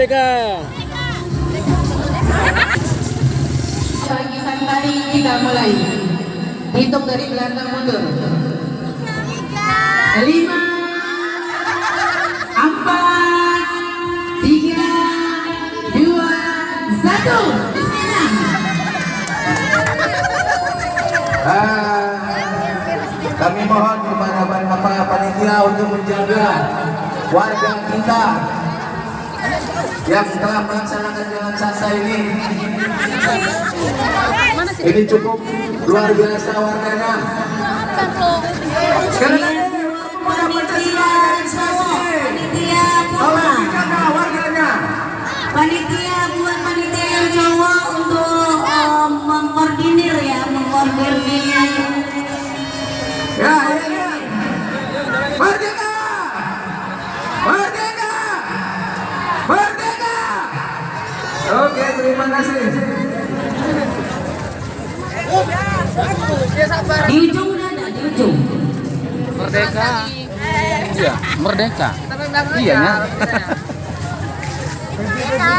Merdeka. Pagi Santari kita mulai. Hitung dari belakang mundur. 5, 4, 3, 2, 1. Bismillah. Kami mohon kepada panitia untuk menjaga warga kita yang telah melaksanakan jalan santai ini. Ini cukup luar biasa warganya. Sekali lagi pada Pancasila Panitia tolong dijaga warganya. Panitia buat panitia yang cowok untuk mengkoordinir ya, mengkoordinir. Ya. Merdeka! Merdeka! Merdeka! Oke, terima kasih. Di ujung udah ada, di ujung. Merdeka. Iya, merdeka. Iya ya. Merdeka.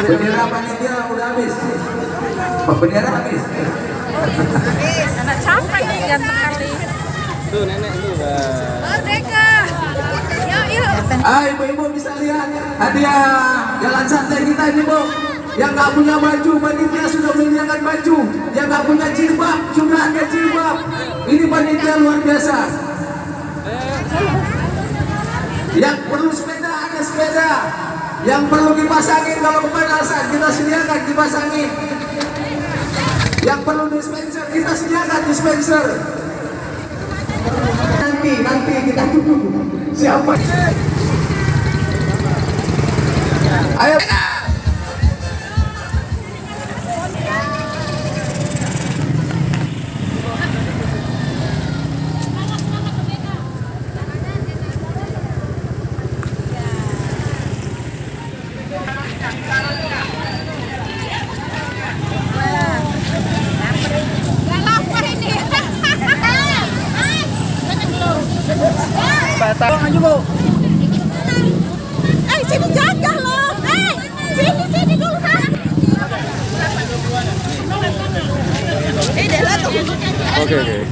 Bendera panitia udah habis. Oh, bendera habis. Anak capek nih ganteng kali. Tuh nenek tuh. Merdeka. Ibu-ibu bisa lihat hadiah jalan santai kita ini, Bu. Yang nggak punya baju, panitia sudah menyediakan baju. Yang nggak punya jilbab, sudah ada jilbab. Ini panitia luar biasa. Yang perlu sepeda, ada sepeda. Yang perlu dipasangin kalau kepanasan, kita sediakan dipasangin. Yang perlu dispenser, kita sediakan dispenser. Nanti kita tunggu siapa. Ayo. Tolong aja, Bu. Sini jajah loh. Sini dulu kan. Oke.